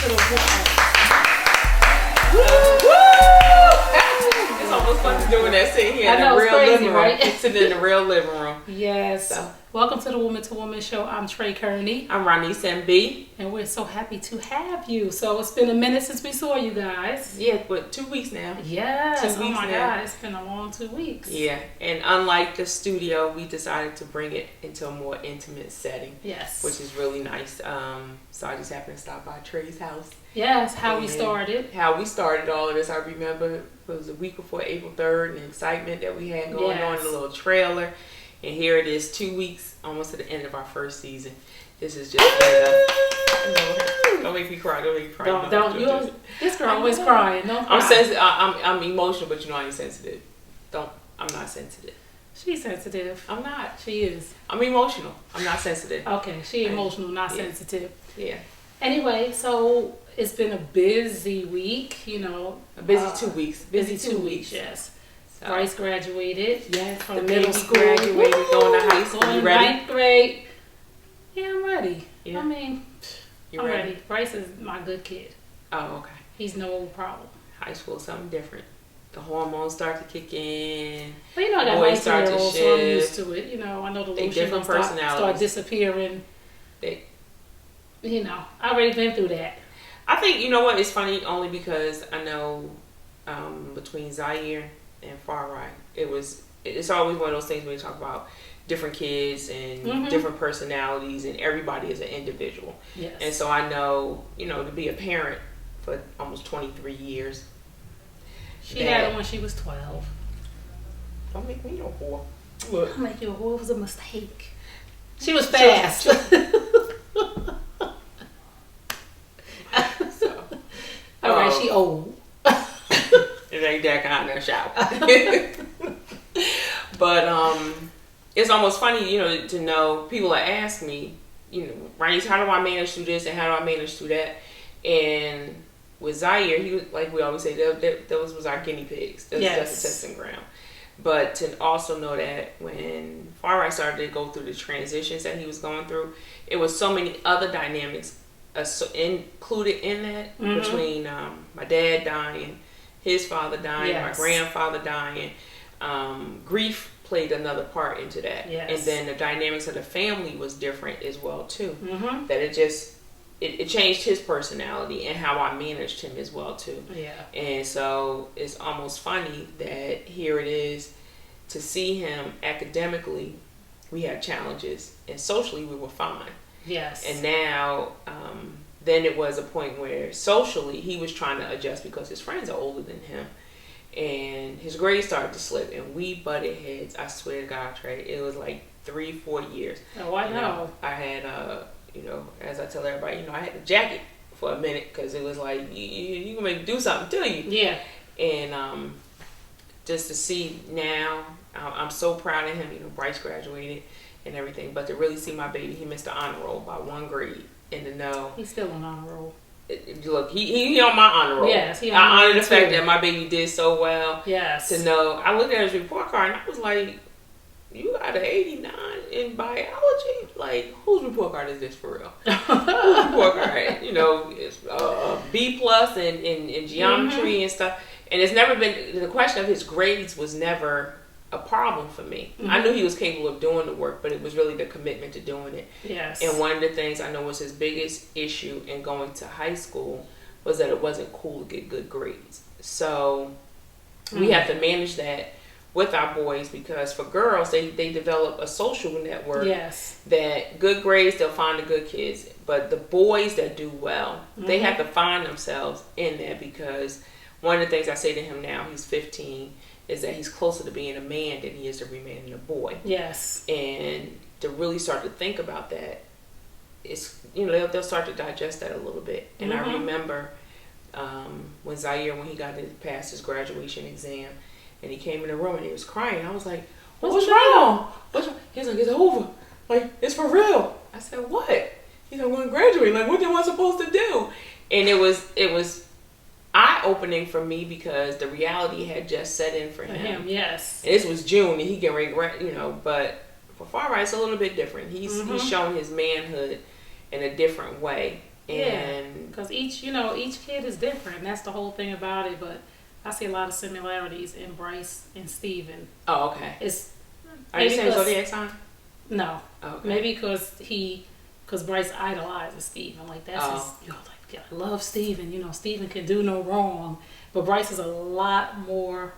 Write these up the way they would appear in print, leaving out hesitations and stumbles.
to the wall. It's almost fun doing that sitting here in the real living room. Right? Sitting in the real living room. Yes. So. Welcome to the Woman to Woman show. I'm Trey Kearney. I'm Ronise MB. And we're so happy to have you. So it's been a minute since we saw you guys. Yeah, but 2 weeks now. Yes. 2 weeks oh my God, it's been a long 2 weeks. Yeah, and unlike the studio, we decided to bring it into a more intimate setting. Yes. Which is really nice. So I just happened to stop by Trey's house. Yes, how we started. How we started all of this. I remember it was a week before April 3rd and the excitement that we had going on in the little trailer. And here it is, 2 weeks, almost to the end of our first season. This is just don't make me cry. Don't make me cry. Don't. This girl always crying. Don't cry. I'm sensitive. I'm emotional, but you know I ain't sensitive. I'm not sensitive. She's sensitive. I'm not. She is. I'm emotional. I'm not sensitive. Okay, she emotional, not sensitive. Yeah. Anyway, so it's been a busy week, you know. A busy 2 weeks. Busy 2 weeks, yes. So. Bryce graduated. Yes, from middle school. Graduated, going to high school. You ready? 9th grade. Yeah, I'm ready. Yeah. I mean, I'm ready. Bryce is my good kid. Oh, okay. He's no problem. High school is something different. The hormones start to kick in. But you know, I got my 2-year-old, so I'm used to it. You know, I know the lotion start disappearing. You know, I've already been through that. I think, you know what, it's funny only because I know between Zaire and Farai, it's always one of those things when you talk about different kids and different personalities, and everybody is an individual. Yes. And so I know, you know, to be a parent for almost 23 years. She had it when she was 12. Don't make me a whore. Look. I'll make you a whore. It was a mistake. She was fast. Alright, she old. It ain't that kind of shower. But it's almost funny, you know, to know people that ask me, you know, Ronnie, how do I manage through this and how do I manage through that? And with Zaire, he was, like we always say, those was our guinea pigs. That's the testing ground. But to also know that when Farai started to go through the transitions that he was going through, it was so many other dynamics included in that between my dad dying, his father dying, my grandfather dying. Grief played another part into that. Yes. And then the dynamics of the family was different as well too. That it changed his personality and how I managed him as well too. Yeah. And so it's almost funny that here it is to see him academically, we had challenges, and socially we were fine. Yes. And now, then it was a point where socially he was trying to adjust because his friends are older than him. And his grades started to slip, and we butted heads. I swear to God, Trey, it was like 3-4 years. Oh, I know. I had, you know, as I tell everybody, you know, I had a jacket for a minute because it was like, you gonna make me do something to you. Yeah. And just to see now, I'm so proud of him. You know, Bryce graduated and everything, but to really see my baby, he missed the honor roll by 1 grade, and to know he's still on honor roll. Look, he on my honor roll. Yes, he on I honor the fact that my baby did so well. Yes. To know, I looked at his report card and I was like, you got an 89 in biology? Like, whose report card is this for real? Whose report card? You know, it's B+ in geometry and stuff. And it's never been, the question of his grades was never a problem for me. I knew he was capable of doing the work, but it was really the commitment to doing it. Yes. And one of the things I know was his biggest issue in going to high school was that it wasn't cool to get good grades. So we have to manage that with our boys, because for girls, they develop a social network. Yes. That good grades, they'll find the good kids. But the boys that do well, they have to find themselves in there, because one of the things I say to him now, he's 15, is that he's closer to being a man than he is to remaining a boy. Yes. And to really start to think about that, it's, you know, they'll start to digest that a little bit. And I remember when Zaire, when he got to pass his graduation exam, and he came in the room and he was crying. I was like, what's wrong? He's like, it's over. Like, it's for real. I said, what? He's like, I'm going to graduate. Like, what am I supposed to do? And it was eye-opening for me, because the reality had just set in for him. Yes. And this was June, and he getting ready, you know, but for Farai, it's a little bit different. He's shown his manhood in a different way. And because each kid is different. That's the whole thing about it. But I see a lot of similarities in Bryce and Steven. Oh, okay. Are you saying zodiac sign? No. Okay. Maybe because Bryce idolizes Steven. Like that's I love Steven. Steven can do no wrong. But Bryce is a lot more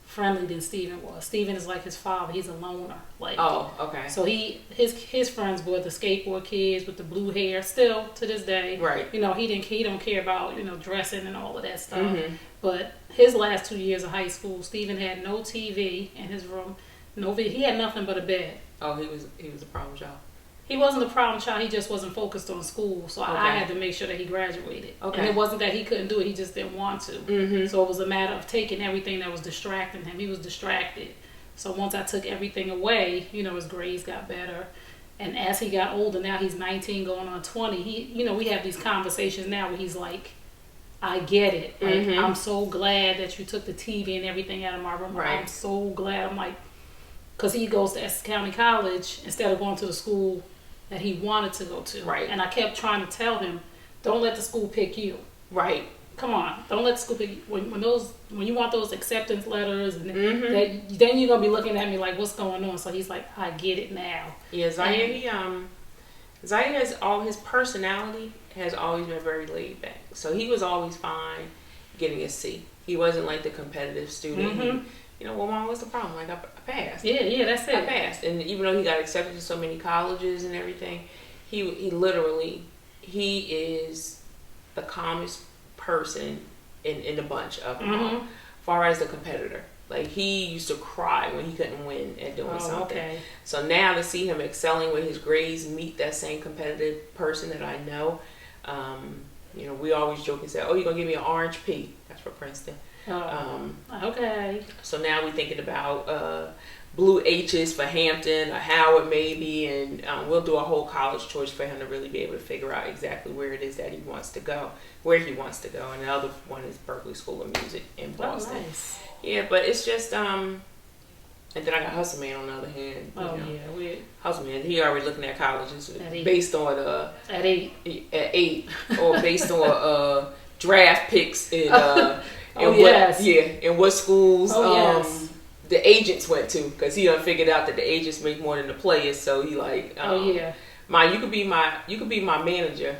friendly than Steven was. Steven is like his father. He's a loner. Like, oh, okay. So his friends were the skateboard kids with the blue hair. Still to this day, right? He don't care about dressing and all of that stuff. Mm-hmm. But his last 2 years of high school, Steven had no TV in his room. No video. He had nothing but a bed. Oh, he was a problem child. He wasn't a problem child. He just wasn't focused on school. So okay. I had to make sure that he graduated. Okay. And it wasn't that he couldn't do it. He just didn't want to. Mm-hmm. So it was a matter of taking everything that was distracting him. He was distracted. So once I took everything away, his grades got better. And as he got older, now he's 19 going on 20. We have these conversations now where he's like, I get it. Like, mm-hmm. I'm so glad that you took the TV and everything out of my room. Right. I'm so glad. I'm like, because he goes to Essex County College instead of going to the school that he wanted to go to. Right. And I kept trying to tell him, don't let the school pick you. Right. Come on. Don't let the school pick you. When you want those acceptance letters, and mm-hmm. then you're going to be looking at me like, what's going on? So he's like, I get it now. Yeah, Zaire, Zaire has his personality has always been very laid back. So he was always fine getting a C. He wasn't like the competitive student. Mm-hmm. Well, Mom, what's the problem? Like, I passed. Yeah, that's it. I passed. And even though he got accepted to so many colleges and everything, he is the calmest person in the bunch of them all, as far as the competitor. Like, he used to cry when he couldn't win at doing something. Okay. So now to see him excelling with his grades meet that same competitive person that I know, we always joke and say, oh, you're going to give me an orange P. That's for Princeton. Okay. So now we're thinking about blue H's for Hampton or Howard maybe, and we'll do a whole college choice for him to really be able to figure out exactly where it is that he wants to go, And the other one is Berklee School of Music in Boston. Oh, nice. Yeah, but it's just and then I got Hustle Man on the other hand. Yeah, Hustle Man. He already looking at colleges based on at 8 or based on draft picks and and what schools the agents went to, because he done figured out that the agents make more than the players. So he like, you could be my manager,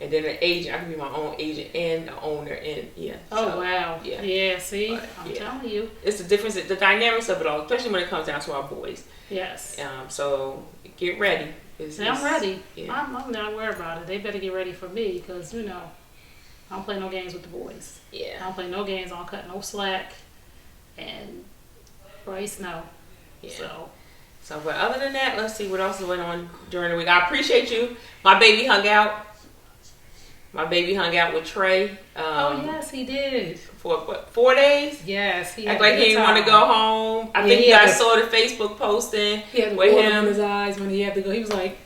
and then an agent. I could be my own agent and the owner, and wow, yeah. See, I'm telling you, it's the difference, the dynamics of it all, especially when it comes down to our boys. Yes. So get ready. I'm ready. Yeah. I'm not worried about it. They better get ready for me, because I don't play no games with the boys. Yeah. I don't play no games. I don't cut no slack. And Bryce, no. Yeah. So, but other than that, let's see what else went on during the week. I appreciate you. My baby hung out. with Trey. Yes, he did. For what, 4 days? Yes. He act like he didn't want to go home. I think you guys saw the Facebook posting with him in his eyes when he had to go. He was like,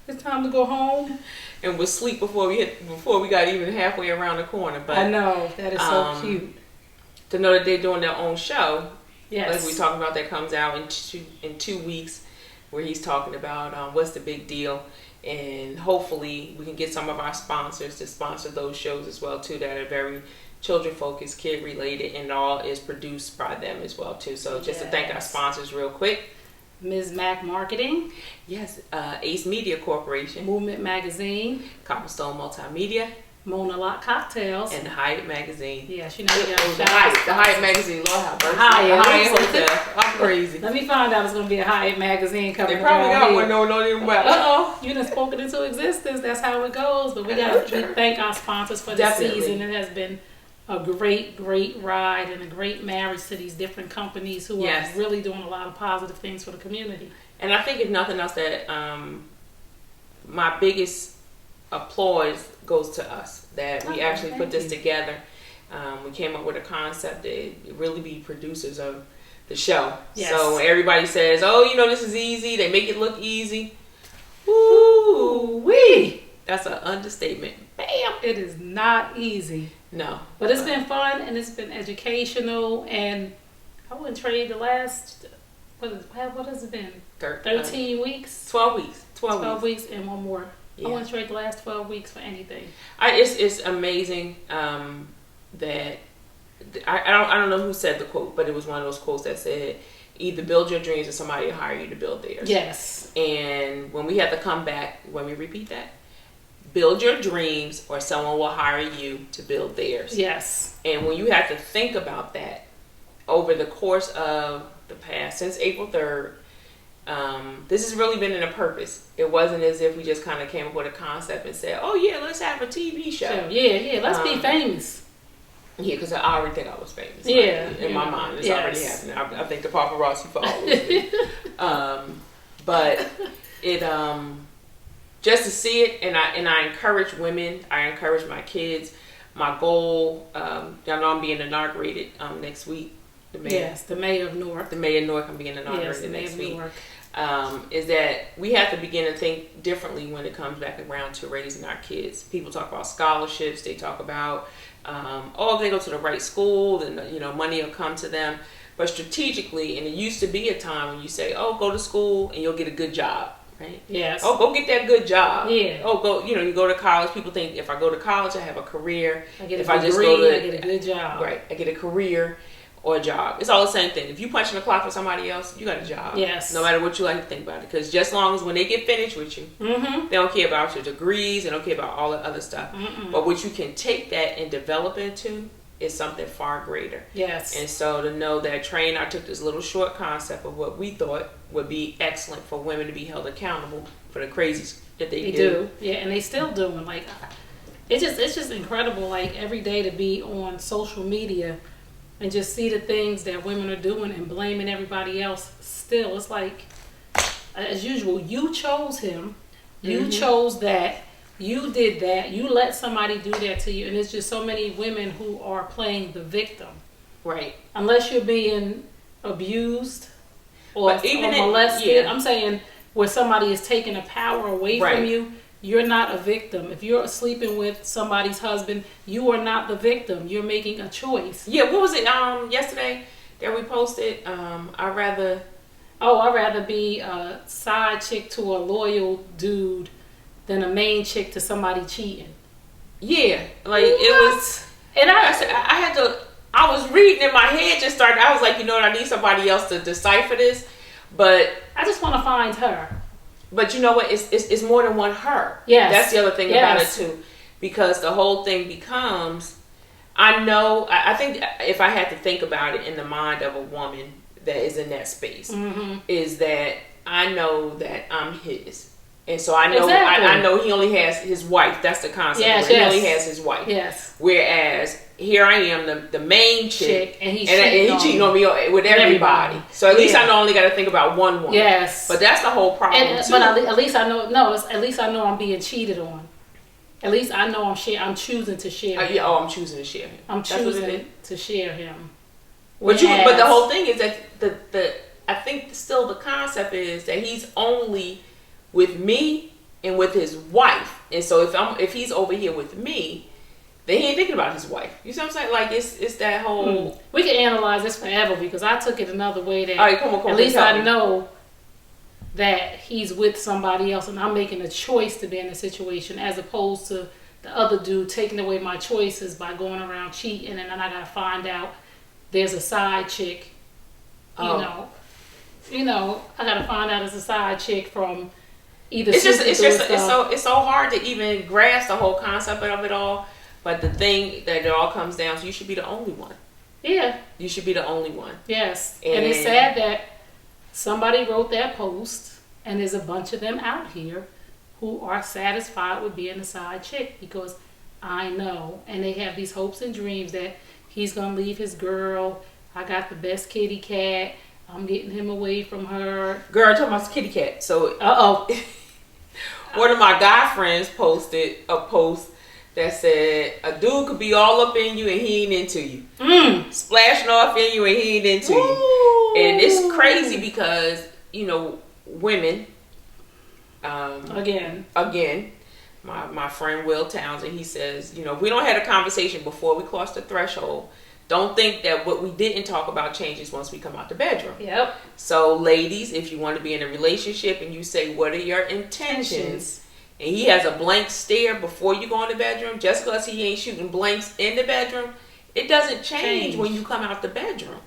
it's time to go home. And was asleep before we got even halfway around the corner. But I know, that is so cute. To know that they're doing their own show. Yes. Like we talking about, that comes out in 2 weeks, where he's talking about what's the big deal, and hopefully we can get some of our sponsors to sponsor those shows as well too, that are very children focused, kid related, and all is produced by them as well too. So just to thank our sponsors real quick. Ms. Mac Marketing. Yes. Ace Media Corporation. Movement Magazine. Copperstone Multimedia. Mona Locke Cocktails. And the Hyatt Magazine. Yeah, the Hyatt Magazine. Lord have mercy. Hyatt Hotel. I'm crazy. Let me find out it's going to be a Hyatt Magazine coming. They probably got one. No, Uh-oh. You done spoken into existence. That's how it goes. But we thank our sponsors for this season. It has been a great, great ride and a great marriage to these different companies who are really doing a lot of positive things for the community. And I think if nothing else, that my biggest applause goes to us, that we actually put this together. We came up with a concept that really be producers of the show. Yes. So when everybody says, this is easy, they make it look easy. Woo-wee! That's an understatement. Bam! It is not easy. No. But it's been fun, and it's been educational, and I wouldn't trade the last, what has it been? 13 weeks? 12 weeks. 12 weeks and one more I wouldn't trade the last 12 weeks for anything. It's amazing that I don't know who said the quote, but it was one of those quotes that said, either build your dreams or somebody will hire you to build theirs. Yes. And when we have to come back, when we repeat that, build your dreams or someone will hire you to build theirs. Yes. And when you have to think about that over the course of the past, since April 3rd, this has really been in a purpose. It wasn't as if we just kind of came up with a concept and said, oh yeah, let's have a TV show. Yeah, let's be famous. Yeah, because I already think I was famous. Yeah. Like, in my mind, it's already happening. I think the paparazzi follows me. But it, just to see it, and I encourage women, I encourage my kids. My goal, y'all know I'm being inaugurated next week. The mayor of Newark. The mayor of Newark, I'm being inaugurated next week. Is that we have to begin to think differently when it comes back around to raising our kids. People talk about scholarships. They talk about, if they go to the right school, then money will come to them. But strategically, and it used to be a time when you say, oh, go to school and you'll get a good job, right? Yes. Oh, go get that good job. Yeah. Oh, go, you go to college. People think if I go to college, I have a career. I get a degree, I get a good job. Right. I get a career or a job. It's all the same thing. If you punch in the clock for somebody else, you got a job. Yes. No matter what you like to think about it. Because just as long as when they get finished with you, they don't care about your degrees, they don't care about all the other stuff. But what you can take that and develop into is something far greater. Yes. And so to know that I took this little short concept of what we thought would be excellent for women to be held accountable for the crazies that they do. Yeah, and they still doing. Like, it's just incredible. Like, every day to be on social media and just see the things that women are doing and blaming everybody else. Still, it's like, as usual, you chose him, you chose that. You did that. You let somebody do that to you. And it's just so many women who are playing the victim. Right. Unless you're being abused or molested. I'm saying where somebody is taking the power away from you, you're not a victim. If you're sleeping with somebody's husband, you are not the victim. You're making a choice. Yeah, what was it yesterday that we posted? I'd rather be a side chick to a loyal dude than a main chick to somebody cheating. Yeah, like it was, and I was reading in my head, just started. I was like, I need somebody else to decipher this, but I just want to find her. But you know what? It's more than one her. Yes, that's the other thing about it too, because the whole thing becomes. I think if I had to think about it in the mind of a woman that is in that space, is that I know that I'm his. And so I know I know he only has his wife. That's the concept. Yes, he only has his wife. Yes. Whereas here I am, the main chick, and he's cheating on me with everybody. So at least I only got to think about one woman. Yes. But that's the whole problem too. But at least I know. No, at least I know I'm being cheated on. At least I know I'm choosing to share him. I'm choosing to share him. I'm choosing to share him. But the whole thing is that I think still the concept is that he's only with me and with his wife, and so if he's over here with me, then he ain't thinking about his wife. You see what I'm saying? Like it's that whole. We can analyze this forever because I took it another way. That all right, come on, at least I know that he's with somebody else, and I'm making a choice to be in a situation as opposed to the other dude taking away my choices by going around cheating, and then I gotta find out there's a side chick. I gotta find out it's a side chick from. It's so hard to even grasp the whole concept of it all. But the thing that it all comes down to, you should be the only one. Yeah. You should be the only one. Yes. And it's sad that somebody wrote that post and there's a bunch of them out here who are satisfied with being a side chick because I know, and they have these hopes and dreams that he's going to leave his girl. I got the best kitty cat. I'm getting him away from her. Girl, talking about kitty cat. So, one of my guy friends posted a post that said, a dude could be all up in you and he ain't into you. Splashing off in you and he ain't into you. And it's crazy because, women, again, my friend Will Townsend, he says, if we don't have a conversation before we cross the threshold, don't think that what we didn't talk about changes once we come out the bedroom. Yep. So, ladies, if you want to be in a relationship and you say, what are your intentions? and he has a blank stare before you go in the bedroom, just because he ain't shooting blanks in the bedroom, it doesn't change when you come out the bedroom.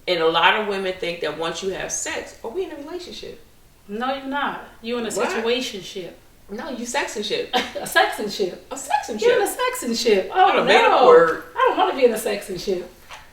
And a lot of women think that once you have sex, we in a relationship. No, you're not. You're in a situationship. No, you sexinship. A sexinship. A sexinship. You're in a sexinship. Oh, made up word. I don't want to be in a sexinship.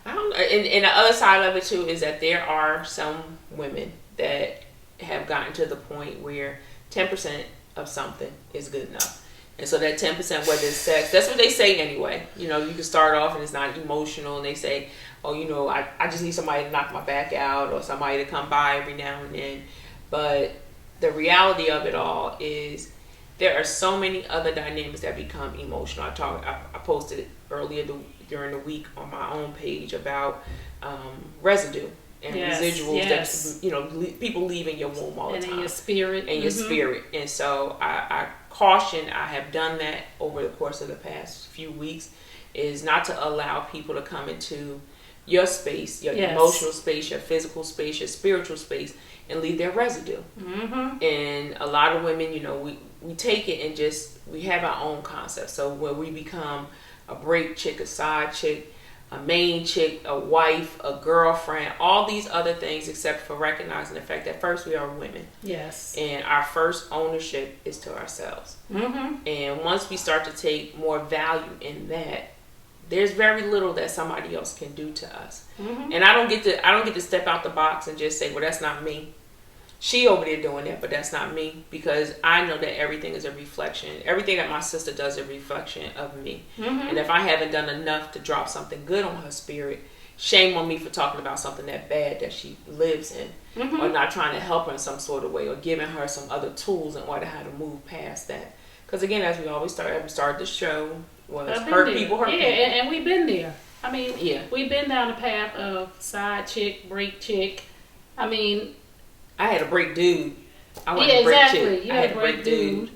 I don't know. And the other side of it too is that there are some women that have gotten to the point where 10% of something is good enough. And so that 10%, whether it's sex, that's what they say anyway. You know, you can start off and it's not emotional, and they say, oh, you know, I just need somebody to knock my back out, or somebody to come by every now and then. But the reality of it all is there are so many other dynamics that become emotional. I posted it earlier during the week on my own page about residue and residuals that, you know, people leave in your womb all the time. And in your spirit. And your spirit. And so I caution, I have done that over the course of the past few weeks, is not to allow people to come into your space, your emotional space, your physical space, your spiritual space, and leave their residue. And a lot of women, you know, we take it and just, we have our own concept. So when we become a break chick, a side chick, a main chick, a wife, a girlfriend, all these other things, except for recognizing the fact that first we are women. Yes. And our first ownership is to ourselves. And once we start to take more value in that, there's very little that somebody else can do to us. And I don't get to step out the box and just say, well, that's not me. She over there doing that, but that's not me, because I know that everything is a reflection. Everything that my sister does is a reflection of me. And if I haven't done enough to drop something good on her spirit, shame on me for talking about something that bad that she lives in, or not trying to help her in some sort of way, or giving her some other tools in order how to move past that. Because again, as we always start the show, was hurt people. And we've been there. I mean, we've been down the path of side chick, break chick. I mean, I had a break dude. I wasn't a break chick. You had a break dude.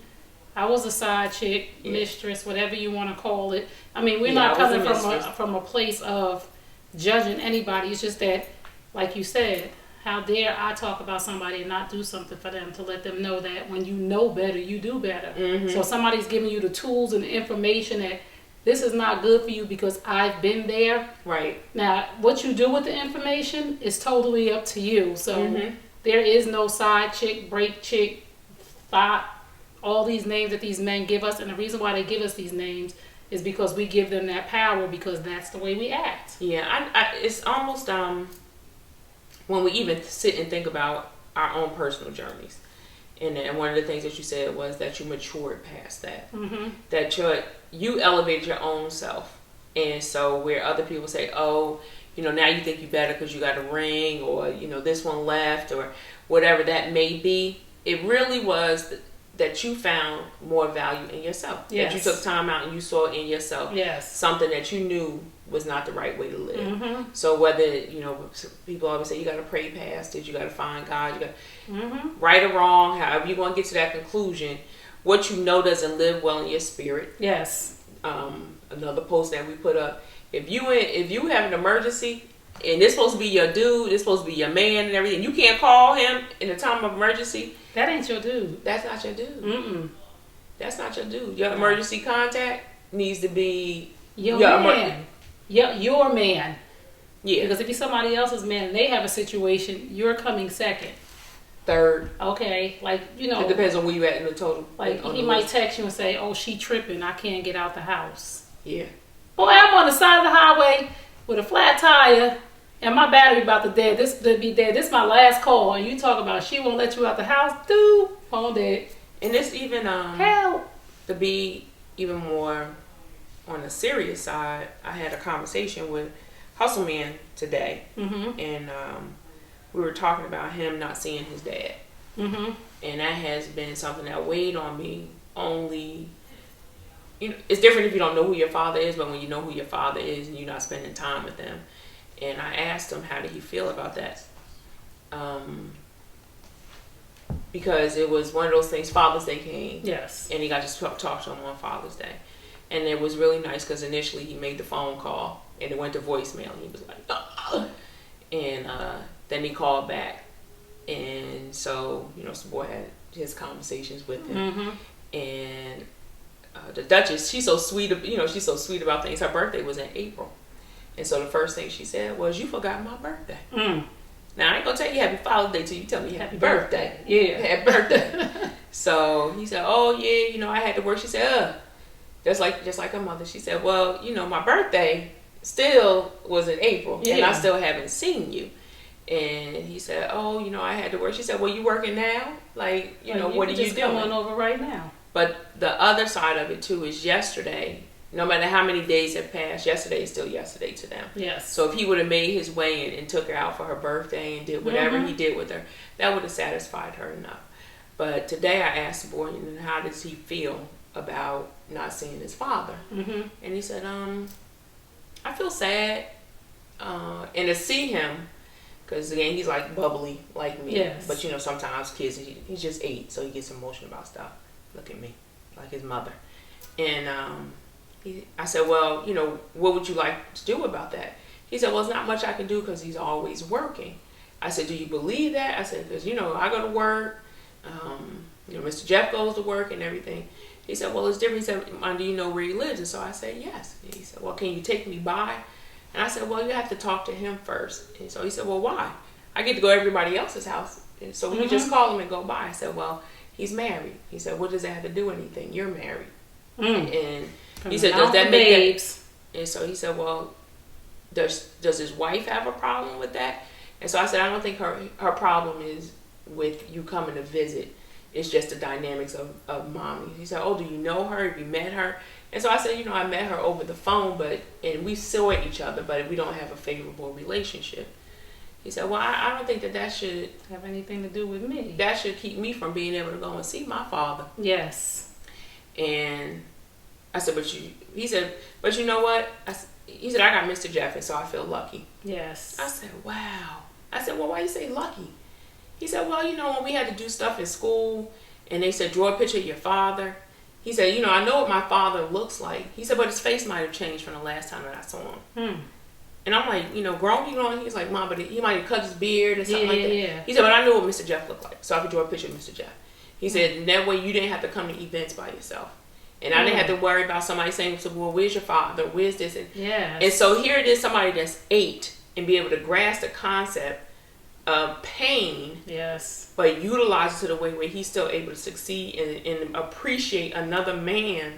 I was a side chick, mistress, whatever you want to call it. I mean, we're not coming from a place of judging anybody. It's just that, like you said, how dare I talk about somebody and not do something for them, to let them know that when you know better, you do better. So somebody's giving you the tools and the information that this is not good for you because I've been there. Right. Now, what you do with the information is totally up to you. So there is no side chick, break chick, thought, all these names that these men give us. And the reason why they give us these names is because we give them that power, because that's the way we act. Yeah, it's almost when we even sit and think about our own personal journeys. And one of the things that you said was that you matured past that. That you elevated your own self. And so where other people say, oh, you know, now you think you better because you got a ring, or, you know, this one left, or whatever that may be, it really was that you found more value in yourself. That you took time out and you saw in yourself something that you knew was not the right way to live. So whether, you know, people always say you got to pray past it, you got to find God, you got right or wrong, however you want to get to that conclusion, what you know doesn't live well in your spirit. Another post that we put up, if you have an emergency and it's supposed to be your dude, it's supposed to be your man and everything, you can't call him in a time of emergency. That ain't your dude. That's not your dude. That's not your dude. Your emergency contact needs to be your man. Your man. Yeah. Because if you're somebody else's man and they have a situation, you're coming second. Third. Okay. Like, you know. It depends on where you at in the total. Like, he might text you and say, oh, she tripping. I can't get out the house. Yeah. Boy, I'm on the side of the highway with a flat tire and my battery about to dead. This is my last call. And you talk about she won't let you out the house. Dude, phone dead. And it's even help. To be even more on the serious side, I had a conversation with Hustle Man today. And we were talking about him not seeing his dad. And that has been something that weighed on me. Only, you know, it's different if you don't know who your father is, but when you know who your father is and you're not spending time with them. And I asked him, how did he feel about that? Because it was one of those things, Father's Day came. Yes. And he got to talk to him on Father's Day. And it was really nice because initially he made the phone call and it went to voicemail. And he was like, oh. And then he called back. And so, you know, some boy had his conversations with him. And the Duchess, she's so sweet. She's so sweet about things. Her birthday was in April, and so the first thing she said was, "You forgot my birthday." Now I ain't gonna tell you Happy Father's Day till you tell me Happy birthday. Yeah, Happy birthday. So he said, "Oh yeah, I had to work." She said, just like her mother. She said, "Well, my birthday still was in April, and I still haven't seen you." And he said, "Oh, I had to work." She said, "Well, you working now? Like, what are you doing?" Come on over right now. But the other side of it too is yesterday. No matter how many days have passed, yesterday is still yesterday to them. Yes. So if he would have made his way and took her out for her birthday and did whatever he did with her, that would have satisfied her enough. But today I asked the boy, how does he feel about not seeing his father? And he said, I feel sad. And to see him, because again, he's like bubbly like me. Yes. But sometimes kids, he's just 8, so he gets emotional about stuff. Look at me, like his mother. And I said, well, what would you like to do about that? He said, well, it's not much I can do because he's always working. I said, do you believe that? I said, because, I go to work. Mr. Jeff goes to work and everything. He said, well, it's different. He said, do you know where he lives? And so I said, yes. He said, well, can you take me by? And I said, well, you have to talk to him first. And so he said, well, why? I get to go to everybody else's house. And so you just call him and go by. I said, well, he's married. He said, what does that have to do with anything? You're married. And he said, does that make that? And so he said, well, does his wife have a problem with that? And so I said, I don't think her problem is with you coming to visit. It's just the dynamics of mommy. He said, oh, do you know her? Have you met her? And so I said, I met her over the phone, and we saw each other, but we don't have a favorable relationship. He said, well, I don't think that should have anything to do with me. That should keep me from being able to go and see my father. Yes. And I said, he said, but you know what? He said, I got Mr. Jeff, and so I feel lucky. Yes. I said, wow. I said, well, why you say lucky? He said, well, when we had to do stuff in school, and they said, draw a picture of your father. He said, I know what my father looks like. He said, but his face might have changed from the last time that I saw him. And I'm like, grown. He's like, Mom, but he might have cut his beard or something like that. Yeah. He said, but I knew what Mr. Jeff looked like, so I could draw a picture of Mr. Jeff. He said, and that way you didn't have to come to events by yourself. And I didn't have to worry about somebody saying, so, well, where's your father? Where's this? And so here it is, somebody that's 8 and be able to grasp the concept of pain, but utilize it to the way where he's still able to succeed and appreciate another man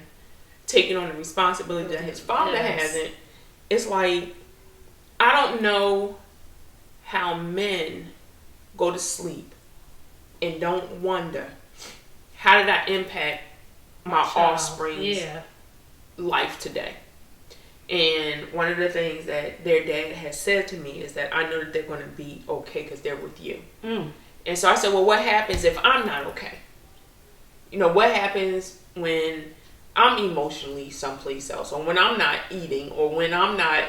taking on the responsibility that his father hasn't. It's like, I don't know how men go to sleep and don't wonder, how did I impact my offspring's life today? And one of the things that their dad has said to me is that I know that they're going to be okay because they're with you. And so I said, well, what happens if I'm not okay? What happens when I'm emotionally someplace else, or when I'm not eating, or when I'm not,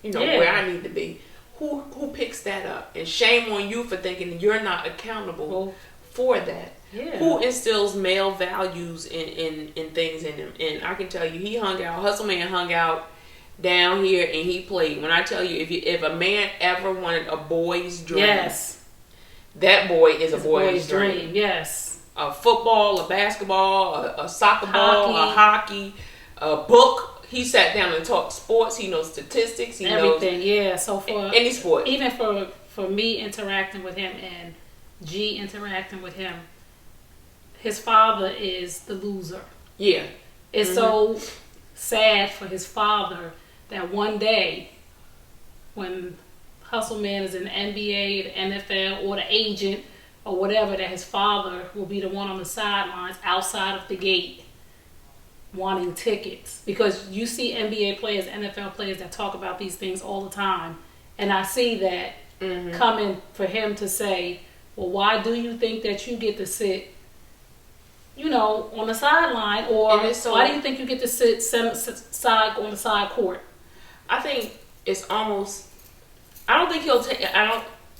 where I need to be? Who picks that up? And shame on you for thinking you're not accountable for that. Yeah. Who instills male values in things in him? And I can tell you, Hustle Man hung out down here and he played. When I tell you, if a man ever wanted a boy's dream, that boy is a boy's dream. Yes. A football, a basketball, a soccer ball, a hockey, a book. He sat down and talked sports. He knows statistics. He everything. knows So for any sport, even for me interacting with him and G interacting with him, his father is the loser. Yeah. It's so sad for his father that one day when Hustle Man is in the NBA, the NFL, or the agent or whatever, that his father will be the one on the sidelines outside of the gate wanting tickets. Because you see NBA players, NFL players that talk about these things all the time. And I see that coming for him to say, well, why do you think that you get to sit, on the sideline, or why do you think you get to sit on the side court? I think it's almost, I don't think he'll take,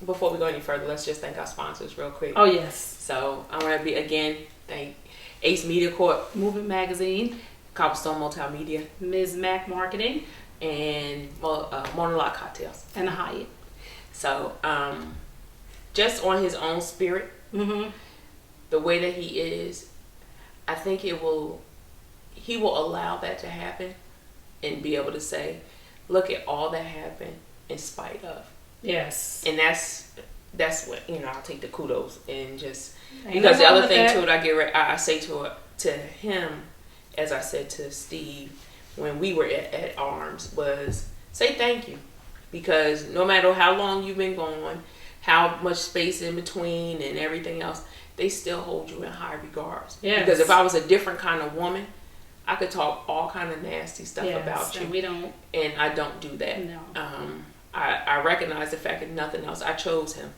before we go any further, let's just thank our sponsors real quick. Oh, yes. So I want to thank Ace Media Corp, Movement Magazine, Cobblestone Multimedia, Ms. Mac Marketing, and Mona Lock Cocktails. And the Hyatt. So, just on his own spirit, the way that he is, I think he will allow that to happen and be able to say, look at all that happened in spite of. Yes. And that's what, I'll take the kudos and just, because the other thing too that I say to him, as I said to Steve when we were at Arms, was say thank you. Because no matter how long you've been gone, how much space in between and everything else, they still hold you in high regards. Yes. Because if I was a different kind of woman, I could talk all kind of nasty stuff about you. And we don't. And I don't do that. No. I recognize the fact that nothing else. I chose him.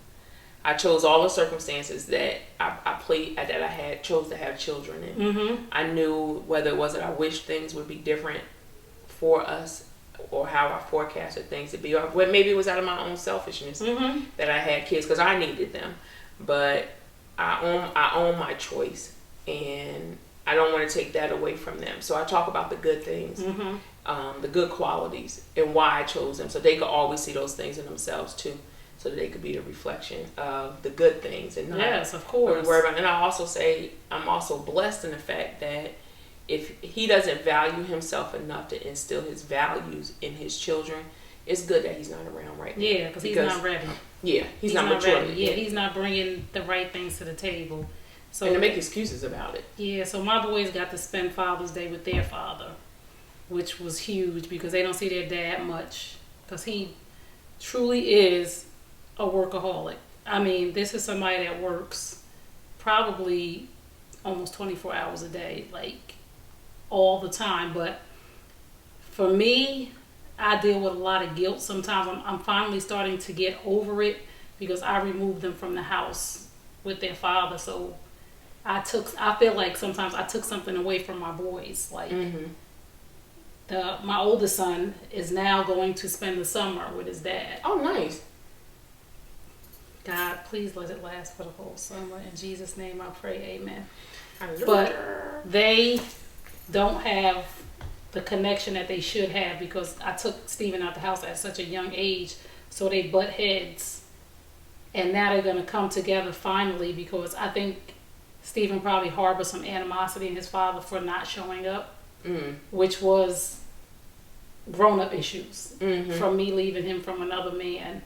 I chose all the circumstances that I chose to have children in. Mm-hmm. I knew whether it was that I wished things would be different for us, or how I forecasted things to be, or maybe it was out of my own selfishness that I had kids because I needed them. But I own my choice, and I don't want to take that away from them. So I talk about the good things, the good qualities, and why I chose them, so they could always see those things in themselves too, so that they could be the reflection of the good things and not yes, of course. worry about. And I also say I'm also blessed in the fact that if he doesn't value himself enough to instill his values in his children, it's good that he's not around right now. Yeah, because he's not ready. Yeah, he's not mature. Ready. Yeah, he's not bringing the right things to the table. So, and to make excuses about it. Yeah, so my boys got to spend Father's Day with their father, which was huge because they don't see their dad much. Because he truly is a workaholic. I mean, this is somebody that works probably almost 24 hours a day, like all the time. But for me, I deal with a lot of guilt sometimes. I'm finally starting to get over it because I removed them from the house with their father. So I feel like sometimes I took something away from my boys. Like my oldest son is now going to spend the summer with his dad. Oh, nice. God, please let it last for the whole summer. In Jesus' name I pray, amen. Hallelujah. But they don't have the connection that they should have because I took Stephen out the house at such a young age, so they butt heads. And now they're going to come together finally because I think Stephen probably harbored some animosity in his father for not showing up, which was grown-up issues from me leaving him for another man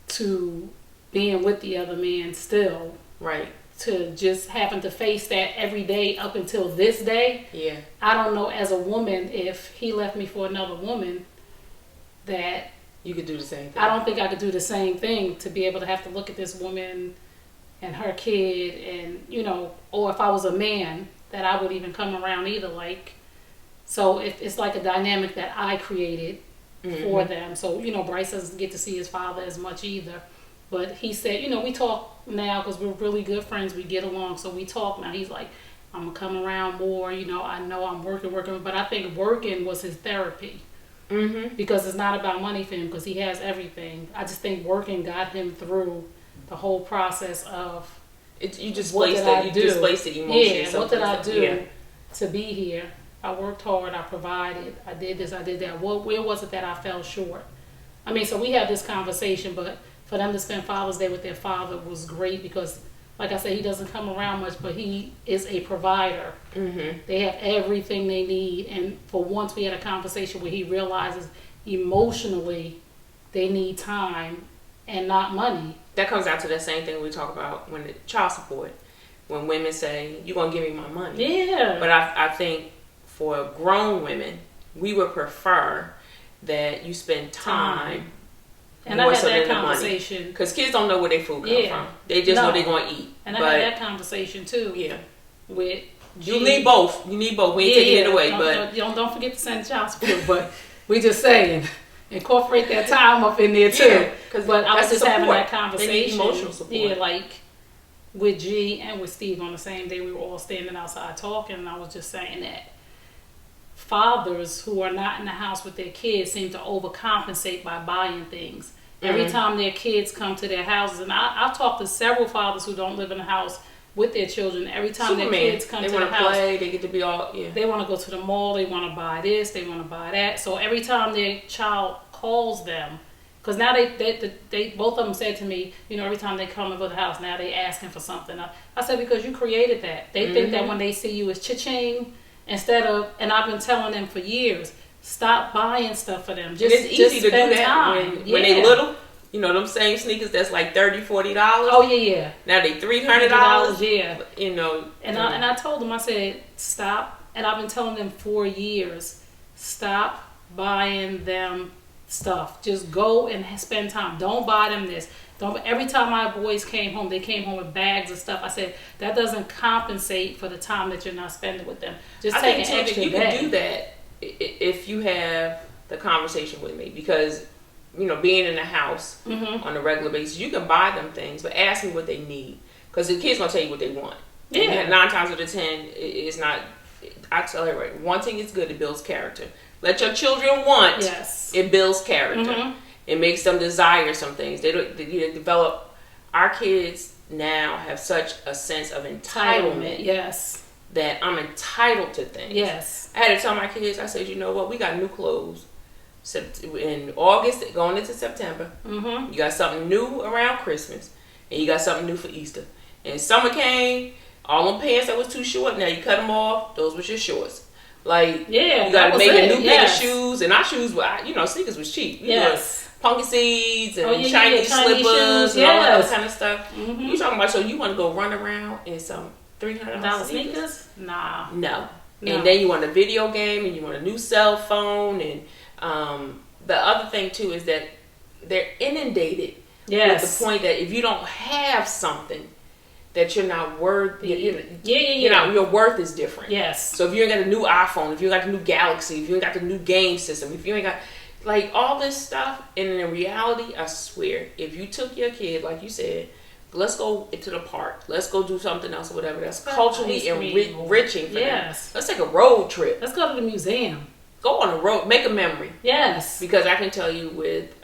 to being with the other man still. Right. To just having to face that every day up until this day. Yeah. I don't know as a woman if he left me for another woman that you could do the same thing. I don't think I could do the same thing to be able to have to look at this woman and her kid and, or if I was a man that I would even come around either. Like, so it's like a dynamic that I created for them. So, Bryce doesn't get to see his father as much either. But he said, we talk now because we're really good friends. We get along, so we talk now. He's like, I'm going to come around more. I know I'm working. But I think working was his therapy. Because it's not about money for him because he has everything. I just think working got him through the whole process of you displaced the emotions. Yeah, what did I do to be here? I worked hard. I provided. I did this. I did that. Where was it that I fell short? I mean, so we had this conversation, but for them to spend Father's Day with their father was great because, like I said, he doesn't come around much, but he is a provider. They have everything they need. And for once, we had a conversation where he realizes emotionally they need time and not money. That comes out to the same thing we talk about when the child support. When women say, you're going to give me my money. Yeah. But I think for grown women, we would prefer that you spend time. And I had that conversation. Because kids don't know where their food comes from. They just know they're going to eat. And I had that conversation too. Yeah. With You need both. We ain't taking it away. Don't forget to send child support. But we just saying, incorporate that time up in there too. Yeah, but I was just having that conversation. They need emotional support. Yeah, like with G and with Steve on the same day, we were all standing outside talking, and I was just saying that fathers who are not in the house with their kids seem to overcompensate by buying things. Every time their kids come to their houses, and I've talked to several fathers who don't live in the house with their children. Every time their kids come to the house, they get to be all, they want to go to the mall, they want to buy this, they want to buy that. So every time their child calls them, Because now they both of them said to me, every time they come over the house, now they asking for something. I said, because you created that. They think that when they see you as cha-ching, instead of, and I've been telling them for years, stop buying stuff for them. It's easy to do that when they little. Them same sneakers that's like $30, $40. Oh yeah. Now they $300. Yeah. And I told them, I said, stop. And I've been telling them for years, stop buying them stuff. Just go and spend time. Don't buy them this. Every time my boys came home, they came home with bags of stuff. I said, that doesn't compensate for the time that you're not spending with them. Just take an extra you bag. Can do that if you have the conversation with me, because being in the house on a regular basis, you can buy them things, but ask me what they need, because the kids gonna tell you what they want. Yeah. And 9 times out of 10, it's not. I tell you right, wanting is good. It builds character. Let your children want. Yes. It builds character. It makes them desire some things. They develop. Our kids now have such a sense of entitlement. Yes. That I'm entitled to things. Yes. I had to tell my kids, I said, you know what? We got new clothes. In August, going into September, you got something new around Christmas, and you got something new for Easter. And summer came, all them pants that was too short, now you cut them off, those was your shorts. Like, you got to make a new pair of shoes, and our shoes were, sneakers was cheap. Pumpkin seeds and Chinese slippers shoes, and all that other kind of stuff. You talking about, so you want to go run around in some $300 sneakers? Nah. No. And then you want a video game, and you want a new cell phone, and the other thing too is that they're inundated with the point that if you don't have something, that you're not worthy. Your worth is different. Yes. So if you ain't got a new iPhone, if you ain't got the new Galaxy, if you ain't got the new game system, if you ain't got like all this stuff, and in reality, I swear, if you took your kid, like you said, let's go to the park, let's go do something else or whatever that's culturally enriching for them. Let's take a road trip. Let's go to the museum. Go on a road, make a memory. Yes. Because I can tell you with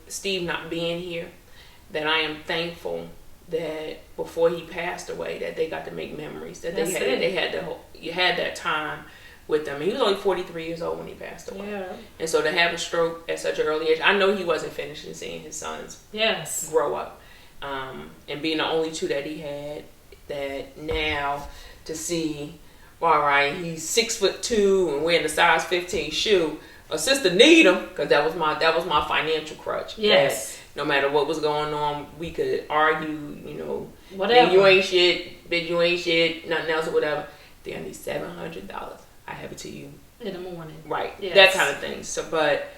Steve not being here, that I am thankful that before he passed away, that they got to make memories. That you had that time with them. And he was only 43 years old when he passed away. Yeah. And so to have a stroke at such an early age, I know he wasn't finished in seeing his sons grow up. And being the only two that he had, that now to see, all right, he's 6'2" and wearing a size 15 shoe. A sister need him, because that was my financial crutch. Yes. That no matter what was going on, we could argue, whatever. Big, you ain't shit, big, you ain't shit, nothing else or whatever. They need $700. I have it to you in the morning. Right. Yes. That kind of thing. So, but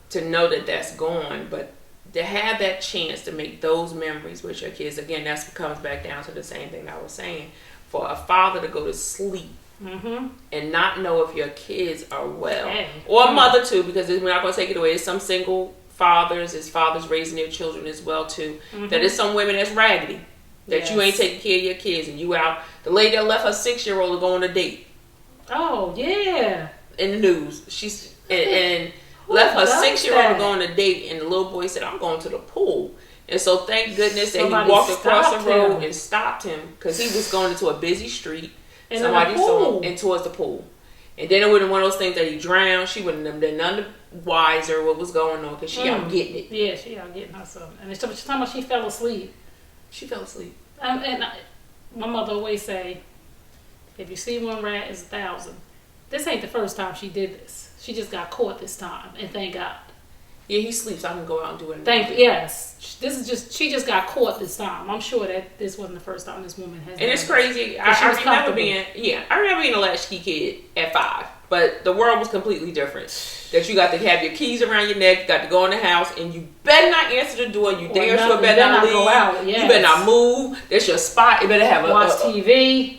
to know that that's gone, but to have that chance to make those memories with your kids, again, that comes back down to the same thing I was saying. For a father to go to sleep and not know if your kids are well, or a mother too, because we're not going to take it away. There's some single fathers, there's fathers raising their children as well too. That is some women that's raggedy, that you ain't taking care of your kids, and you out. The lady that left her 6-year-old to go on a date. Oh yeah. In the news, she's and left her 6-year-old to go on a date, and the little boy said, "I'm going to the pool." And so thank goodness that he walked across the road and stopped him, because he was going into a busy street. Somebody saw him and towards the pool. And then it would have one of those things that he drowned. She wouldn't have been none the wiser what was going on, because she out getting it. Yeah, she out getting herself. And she's talking about she fell asleep. She fell asleep. My mother always say, if you see one rat, it's 1,000. This ain't the first time she did this. She just got caught this time, and thank God. Yeah, he sleeps. I can go out and do it. Yes. She just got caught this time. I'm sure that this wasn't the first time this woman has. And it's crazy. I remember being a latchkey kid at 5, but the world was completely different. That you got to have your keys around your neck, you got to go in the house, and you better not answer the door. You damn sure better not leave. Go out. Yes. You better not move. That's your spot. You better have watch TV.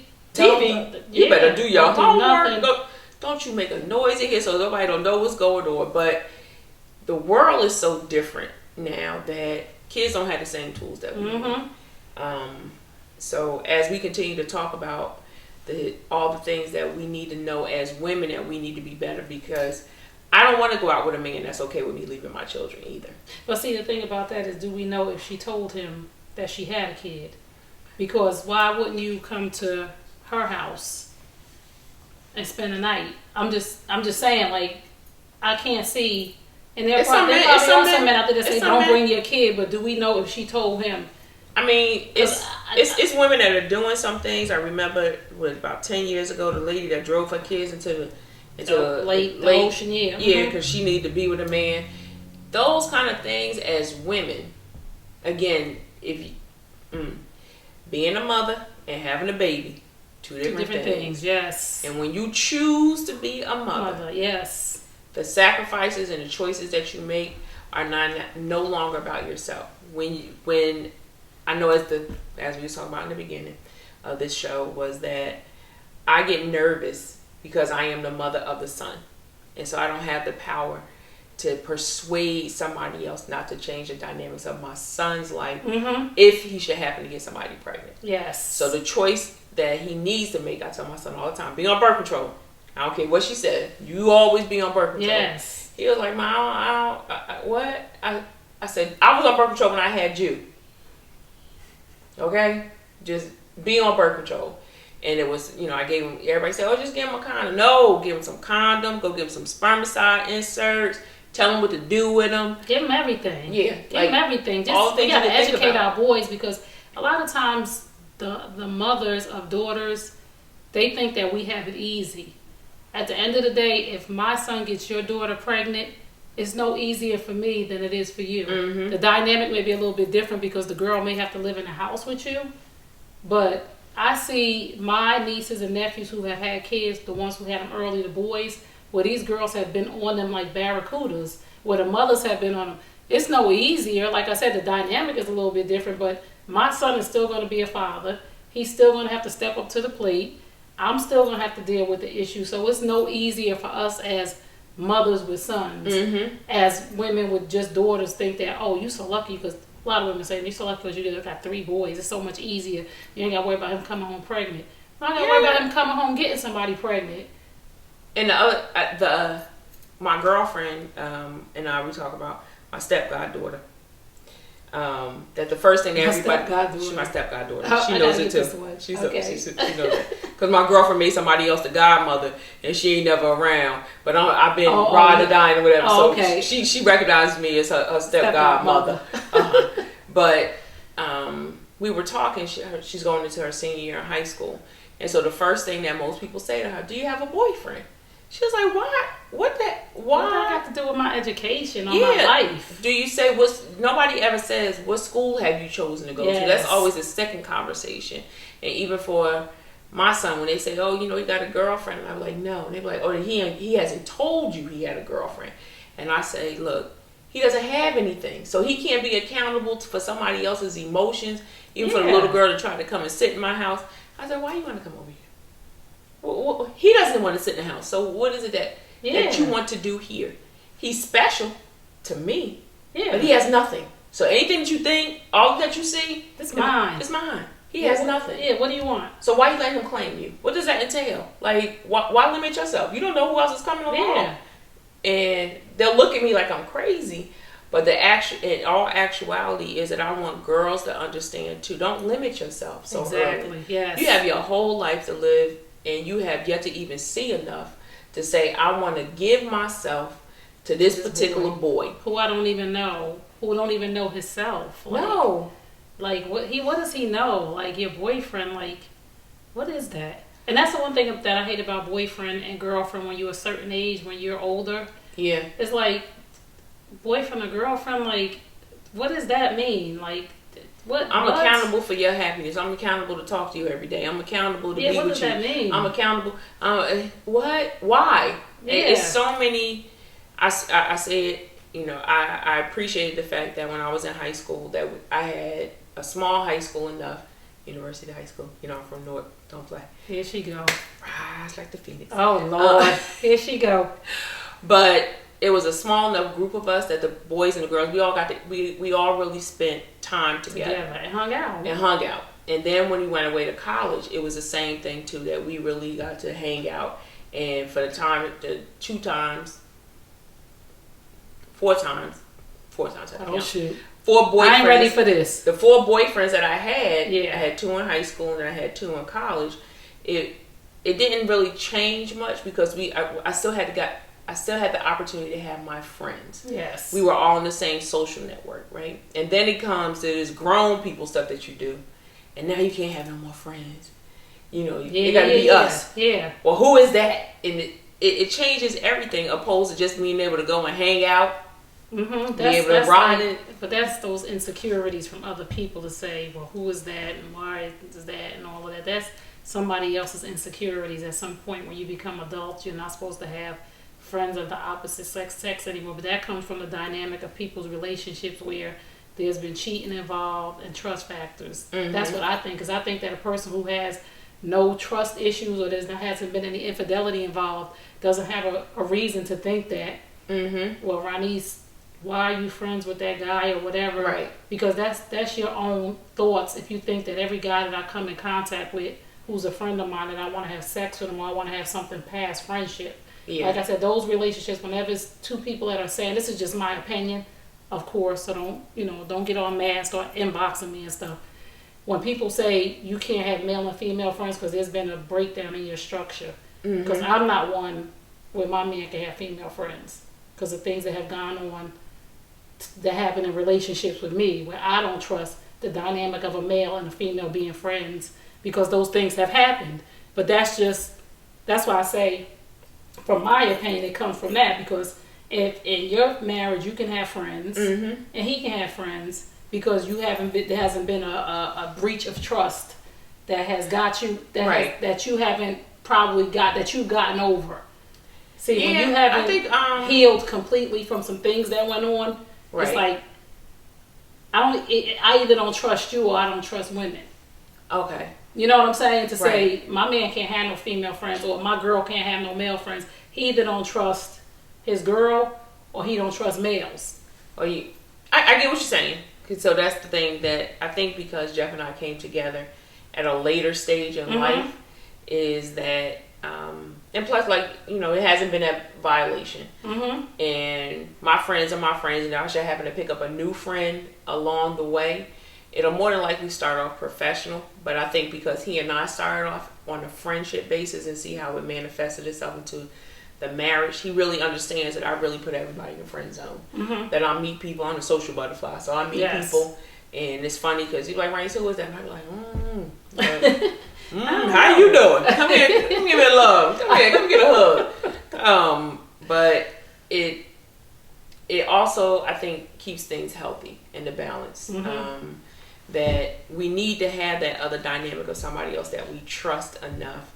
You better do your homework. Don't you make a noise in here so nobody don't know what's going on. But the world is so different now that kids don't have the same tools that we do. So as we continue to talk about all the things that we need to know as women, that we need to be better, because I don't want to go out with a man that's okay with me leaving my children either. But see, the thing about that is, do we know if she told him that she had a kid? Because why wouldn't you come to her house and spend the night? I'm just saying, like, I can't see And there probably also men out there that say, don't bring your kid, but do we know if she told him? I mean, it's women that are doing some things. I remember about 10 years ago, the lady that drove her kids into the late ocean, yeah. Yeah, because she needed to be with a man. Those kind of things as women, again, if you, being a mother and having a baby, two different things. Yes. And when you choose to be a mother, yes, the sacrifices and the choices that you make are no longer about yourself. When I know as we were talking about in the beginning of this show, was that I get nervous because I am the mother of the son, and so I don't have the power to persuade somebody else not to change the dynamics of my son's life if he should happen to get somebody pregnant. Yes. So the choice that he needs to make, I tell my son all the time, be on birth control. I don't care what she said. You always be on birth control. Yes. He was like, Mom, what? I said, I was on birth control when I had you. Okay? Just be on birth control. And it was, I gave him, everybody said, just give him a condom. No, give him some condom. Go give him some spermicide inserts. Tell him what to do with them. Give him everything. Yeah. Give him everything. Just, we got to educate our boys, because a lot of times the mothers of daughters, they think that we have it easy. At the end of the day, if my son gets your daughter pregnant, it's no easier for me than it is for you. Mm-hmm. The dynamic may be a little bit different because the girl may have to live in a house with you. But I see my nieces and nephews who have had kids, the ones who had them early, the boys, where these girls have been on them like barracudas, where the mothers have been on them. It's no easier. Like I said, the dynamic is a little bit different, but my son is still going to be a father. He's still going to have to step up to the plate. I'm still going to have to deal with the issue. So it's no easier for us as mothers with sons, as women with just daughters think that, oh, you're so lucky, because a lot of women say, you're so lucky because you got 3 boys. It's so much easier. You ain't got to worry about him coming home pregnant. I got to worry about him coming home getting somebody pregnant. And my girlfriend and I, we talk about my step-goddaughter. That the first thing that everybody, she's my step-goddaughter. Oh, she knows it too. She knows that. Because my girlfriend made somebody else the godmother, and she ain't never around. But I've been ride or dying or whatever. So she recognized me as her step-godmother. But we were talking. She's going into her senior year in high school. And so the first thing that most people say to her, do you have a boyfriend? She was like, why? What does that got to do with my education or my life? Do you say, nobody ever says, what school have you chosen to go to? That's always a second conversation. And even for my son, when they say, oh, he got a girlfriend, and I'm like, no. And they're like, oh, he hasn't told you he had a girlfriend. And I say, look, he doesn't have anything. So he can't be accountable for somebody else's emotions, even for the little girl to try to come and sit in my house. I said, why you want to come over here? Well, he doesn't want to sit in the house. So what is it that you want to do here? He's special to me, but he has nothing. So anything that you think, all that you see, it's mine. It's mine. He has nothing. Yeah, what do you want? So why you let him claim you? What does that entail? Like, why limit yourself? You don't know who else is coming along. Yeah. And they'll look at me like I'm crazy. But in all actuality is that I want girls to understand too. Don't limit yourself so early. Yes. You have your whole life to live, and you have yet to even see enough to say, I want to give myself to this particular boy who I don't even know, who don't even know himself. Like what does he know? Like your boyfriend, like what is that? And that's the one thing that I hate about boyfriend and girlfriend when you're a certain age, when you're older. Yeah. It's like boyfriend or girlfriend, like what does that mean? Like I'm accountable for your happiness. I'm accountable to talk to you every day. I'm accountable to be with you. What does that mean? I'm accountable. What? Why? Yeah. It's so many. I said, I appreciated the fact that when I was in high school that I had a small high school enough, University High School. I'm from North. Don't play. Here she go. Rise like the phoenix. Oh Lord. Here she go. But it was a small enough group of us that the boys and the girls, we all really spent time together and hung out. And then when we went away to college, it was the same thing too, that we really got to hang out. And for the 4 times. Oh shoot. 4 boyfriends. I ain't ready for this. The 4 boyfriends that I had, I had 2 in high school and then I had 2 in college. It didn't really change much because I still had to I still had the opportunity to have my friends. Yes. We were all in the same social network, right? And then it comes to this grown people stuff that you do. And now you can't have no more friends. You know, it got to be us. Yeah. Well, who is that? And it changes everything opposed to just being able to go and hang out. Mm-hmm. Be able to ride it. But that's those insecurities from other people to say, well, who is that and why is that and all of that. That's somebody else's insecurities. At some point when you become adults, you're not supposed to have friends of the opposite sex anymore. But that comes from the dynamic of people's relationships where there's been cheating involved and trust factors. Mm-hmm. That's what I think. Because I think that a person who has no trust issues or hasn't been any infidelity involved doesn't have a reason to think that, well, Ronise, why are you friends with that guy or whatever? Right. Because that's your own thoughts. If you think that every guy that I come in contact with who's a friend of mine and I want to have sex with him or I want to have something past friendship. Yeah. Like I said, those relationships, whenever it's two people that are saying, this is just my opinion, of course, so don't get all mad, start inboxing me and stuff. When people say you can't have male and female friends because there's been a breakdown in your structure, because I'm not one where my man can have female friends because of things that have gone on that happen in relationships with me where I don't trust the dynamic of a male and a female being friends because those things have happened. But that's why I say, from my opinion, it comes from that, because if in your marriage you can have friends and he can have friends because there hasn't been a breach of trust that has got you that you haven't probably that you've gotten over. See, when you haven't healed completely from some things that went on, it's like I either don't trust you or I don't trust women. Okay. You know what I'm saying? To say my man can't have no female friends or my girl can't have no male friends. He either don't trust his girl or he don't trust males. I get what you're saying. So that's the thing that I think, because Jeff and I came together at a later stage in life, is that and plus, like, it hasn't been a violation. And my friends are my friends, and I should happen to pick up a new friend along the way. It'll more than likely start off professional, but I think because he and I started off on a friendship basis and see how it manifested itself into the marriage, he really understands that I really put everybody in the friend zone. That I meet people, I'm a social butterfly, so I meet people, and it's funny because he's like, Ryan, who is that? And I be like, how you doing? Come here, give me a love. Come here, come get a hug. But it also, I think, keeps things healthy and the balance. That we need to have that other dynamic of somebody else that we trust enough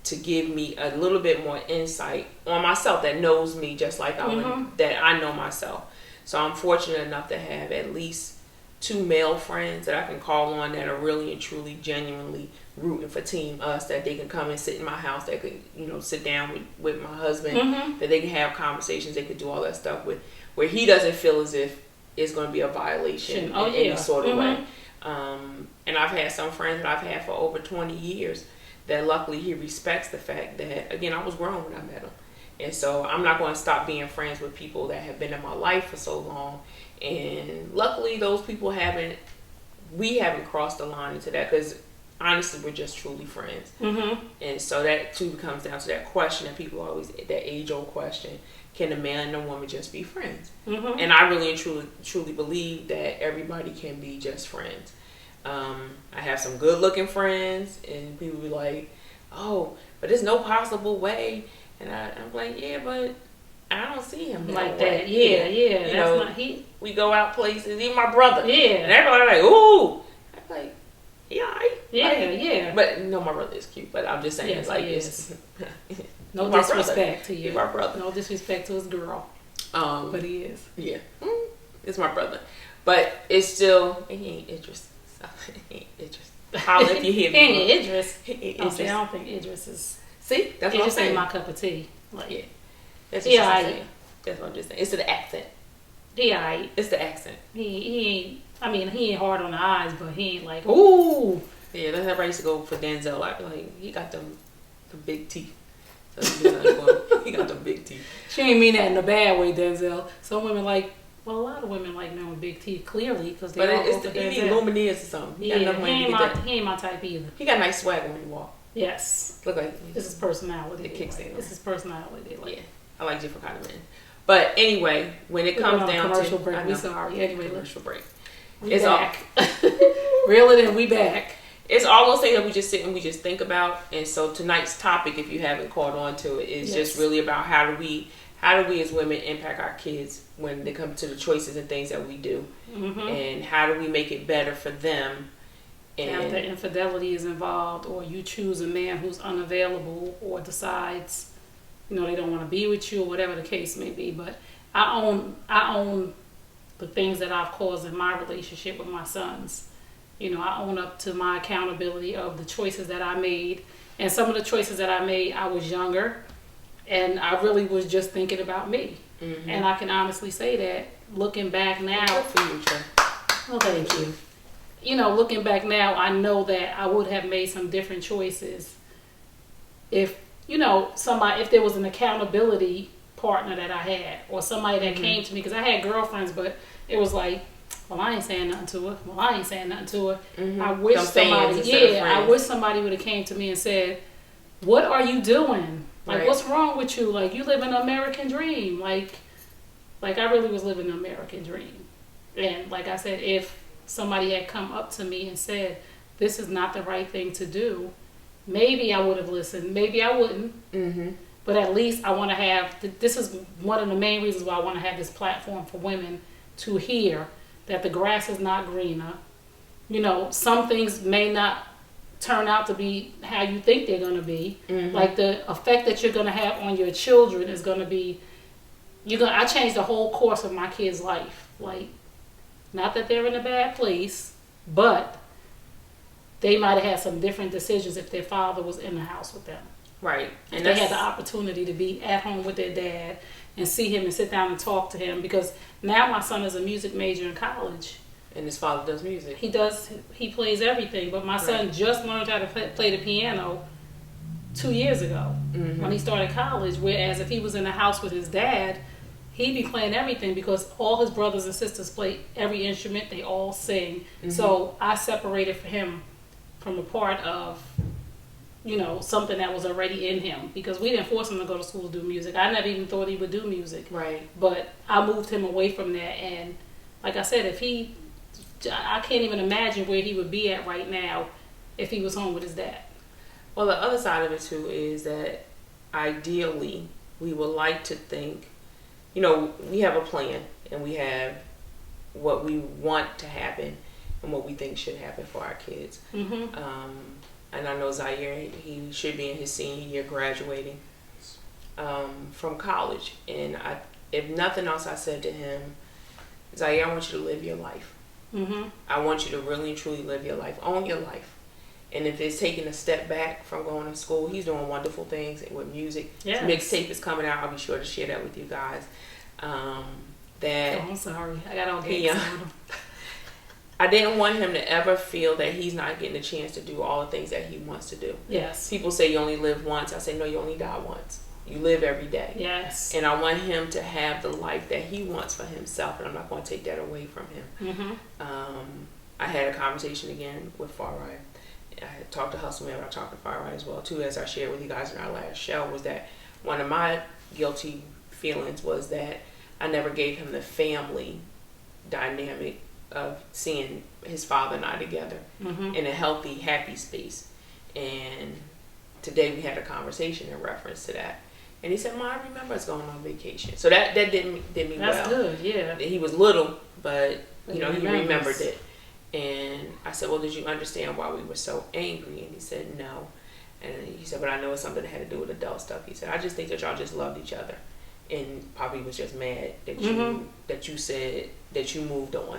to give me a little bit more insight on myself, that knows me just like that I know myself. So I'm fortunate enough to have at least 2 male friends that I can call on that are really and truly genuinely rooting for Team Us, that they can come and sit in my house, that could sit down with my husband, that they can have conversations, they could do all that stuff with, where he doesn't feel as if it's going to be a violation in any sort of way. And I've had some friends that I've had for over 20 years that luckily he respects the fact that, again, I was grown when I met him. And so I'm not going to stop being friends with people that have been in my life for so long. And luckily those people haven't crossed the line into that, because honestly we're just truly friends. And so that too comes down to that question that people always, that age-old question, can a man and a woman just be friends? And I really and truly believe that everybody can be just friends. I have some good looking friends, and people be like, oh, but there's no possible way. And I'm like, yeah, but I don't see him like that. Yeah. That's not he. We go out places, even my brother. Yeah. And everybody like, ooh. I'm like, yeah, yeah. But no, my brother is cute. But I'm just saying, yes, like, it's no disrespect to you. He's my brother. No disrespect to his girl. But he is. Yeah. It's my brother. But it's still, he ain't Idris. So, he ain't Idris. Holla if you hear me. He ain't Idris. I don't think Idris is. See? That's what I'm saying. Ain't my cup of tea. Like, yeah. That's what I'm saying. That's what I'm just saying. It's the accent. He alright. It's the accent. He ain't. I mean, he ain't hard on the eyes, but he ain't like, ooh. Yeah, that's how I used to go for Denzel. I be like, he got them big teeth. So he got them big teeth. She ain't mean that in a bad way, Denzel. Some women like. Well, a lot of women like men with big teeth, clearly, because they all go for Denzel. He need Lumineers or something. He ain't my type either. He got nice swag when he walk. Yes. Look like this is personality. The kicks in. This is personality. Like. Yeah. I like different kind of men. But anyway, when it comes down commercial to break, we sorry. Anyway, commercial break. It's back. Reel it in, we back. It's all those things that we just sit and we just think about. And so tonight's topic, if you haven't caught on to it, is just really about how do we as women impact our kids when they come to the choices and things that we do, and how do we make it better for them. And if the infidelity is involved, or you choose a man who's unavailable or decides, they don't want to be with you, or whatever the case may be. But I own the things that I've caused in my relationship with my sons. I own up to my accountability of the choices that I made. And some of the choices that I made, I was younger, and I really was just thinking about me. And I can honestly say that, looking back now. Well, thank you. Looking back now, I know that I would have made some different choices if there was an accountability partner that I had, or somebody that came to me, because I had girlfriends, but it was like, well, I ain't saying nothing to her. I wish I wish somebody would have came to me and said, what are you doing? Like, what's wrong with you? Like, you live an American dream. Like I really was living an American dream. And like I said, if somebody had come up to me and said, this is not the right thing to do, maybe I would have listened. Maybe I wouldn't. But at least I want to have, this is one of the main reasons why I want to have this platform for women to hear that the grass is not greener. Some things may not turn out to be how you think they're going to be. Like the effect that you're going to have on your children is going to be, I changed the whole course of my kids' life. Like, not that they're in a bad place, but they might have had some different decisions if their father was in the house with them. Right. And they had the opportunity to be at home with their dad and see him and sit down and talk to him, because now my son is a music major in college. And his father does music. He plays everything, but my son just learned how to play the piano 2 years ago when he started college, whereas if he was in the house with his dad, he'd be playing everything, because all his brothers and sisters play every instrument, they all sing. So I separated him from a part of something that was already in him, because we didn't force him to go to school to do music. I never even thought he would do music. Right. But I moved him away from that, and like I said, I can't even imagine where he would be at right now if he was home with his dad. Well, the other side of it too is that ideally we would like to think, we have a plan and we have what we want to happen and what we think should happen for our kids. And I know Zaire, he should be in his senior year graduating from college. And if nothing else, I said to him, Zaire, I want you to live your life. I want you to really and truly live your life. Own your life. And if it's taking a step back from going to school, he's doing wonderful things with music. Yes. His mixtape is coming out. I'll be sure to share that with you guys. I'm sorry. I got all games on him. I didn't want him to ever feel that he's not getting a chance to do all the things that he wants to do. Yes. People say you only live once. I say, no, you only die once. You live every day. Yes. And I want him to have the life that he wants for himself, and I'm not going to take that away from him. I had a conversation again with Farai. I had talked to Hustleman, but I talked to Farai as well, too, as I shared with you guys in our last show, was that one of my guilty feelings was that I never gave him the family dynamic of seeing his father and I together in a healthy, happy space. And today we had a conversation in reference to that. And he said, Mom, I remember us going on vacation. So that did me well. That's good, yeah. He was little, but he remembered it. And I said, well, did you understand why we were so angry? And he said, no. And he said, but I know it's something that had to do with adult stuff. He said, I just think that y'all just loved each other. And probably was just mad that you said that you moved on.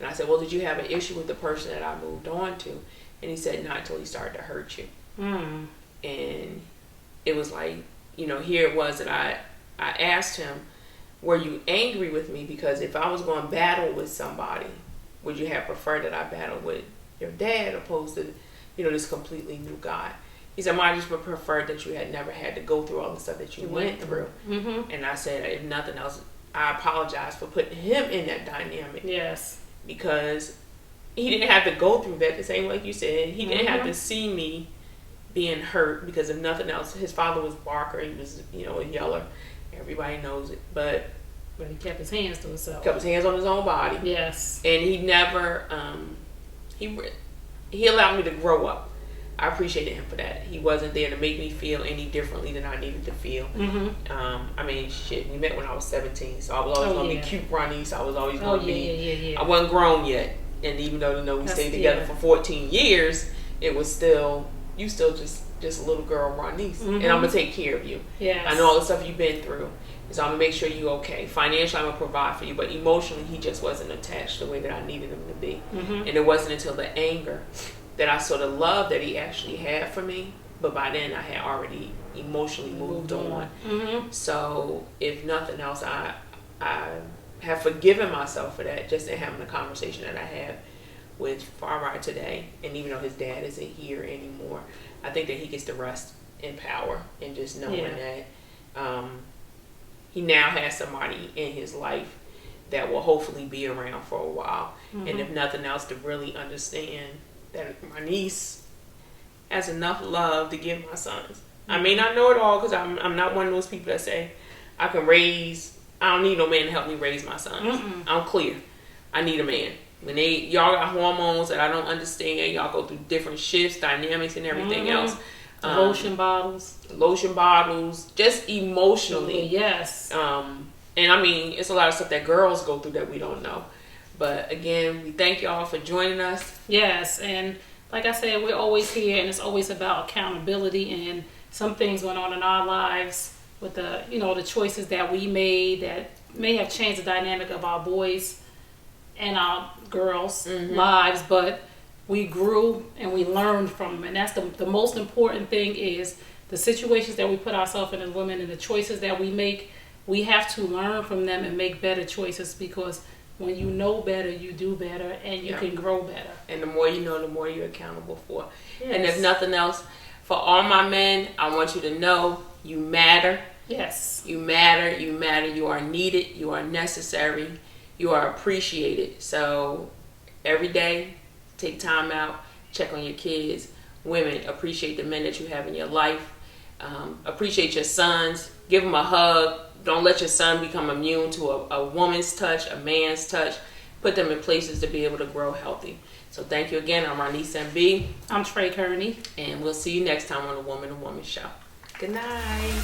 And I said, well, did you have an issue with the person that I moved on to? And he said, not until he started to hurt you. And it was like, here it was that I asked him, were you angry with me? Because if I was going to battle with somebody, would you have preferred that I battle with your dad opposed to, this completely new guy? He said, I just would prefer that you had never had to go through all the stuff that you went through. And I said, if nothing else, I apologize for putting him in that dynamic. Yes. Because he didn't have to go through that the same like you said. He didn't have to see me being hurt, because if nothing else, his father was barker. He was, a yeller. Everybody knows it, but he kept his hands to himself. Kept his hands on his own body. Yes. And he never, he allowed me to grow up. I appreciated him for that. He wasn't there to make me feel any differently than I needed to feel. I mean, shit, we met when I was 17, so I was always going to be cute Ronnie. I was always going to be, I wasn't grown yet. And even though, we stayed together for 14 years, it was still, you still just a little girl, Ronnice. And I'm going to take care of you. Yes. I know all the stuff you've been through. So I'm going to make sure you're okay. Financially, I'm going to provide for you. But emotionally, he just wasn't attached the way that I needed him to be. And it wasn't until the anger that I sort of loved that he actually had for me. But by then, I had already emotionally moved on. So if nothing else, I have forgiven myself for that, just in having the conversation that I had with Farrar today. And even though his dad isn't here anymore, I think that he gets to rest in power and just knowing that he now has somebody in his life that will hopefully be around for a while. And if nothing else, to really understand that my niece has enough love to give my sons. I may not know it all, because I'm not one of those people that say I don't need no man to help me raise my sons. I'm clear. I need a man. When y'all got hormones that I don't understand, y'all go through different shifts, dynamics, and everything else. Lotion bottles, just emotionally. Yes. And I mean, it's a lot of stuff that girls go through that we don't know. But again, we thank y'all for joining us. Yes, and like I said, we're always here, and it's always about accountability. And some things went on in our lives with the, the choices that we made that may have changed the dynamic of our boys and our girls' lives, but we grew and we learned from them. And that's the most important thing, is the situations that we put ourselves in as women and the choices that we make. We have to learn from them and make better choices, because when you know better, you do better, and you can grow better. And the more you know, the more you're accountable for. Yes. And if nothing else, for all my men, I want you to know you matter. Yes. You matter. You matter. You are needed. You are necessary. You are appreciated. So every day, take time out, check on your kids. Women, appreciate the men that you have in your life. Appreciate your sons. Give them a hug. Don't let your son become immune to a woman's touch, a man's touch. Put them in places to be able to grow healthy. So thank you again. I'm Ronnice MB. I'm Trey Kearney. And we'll see you next time on the Woman to Woman Show. Good night.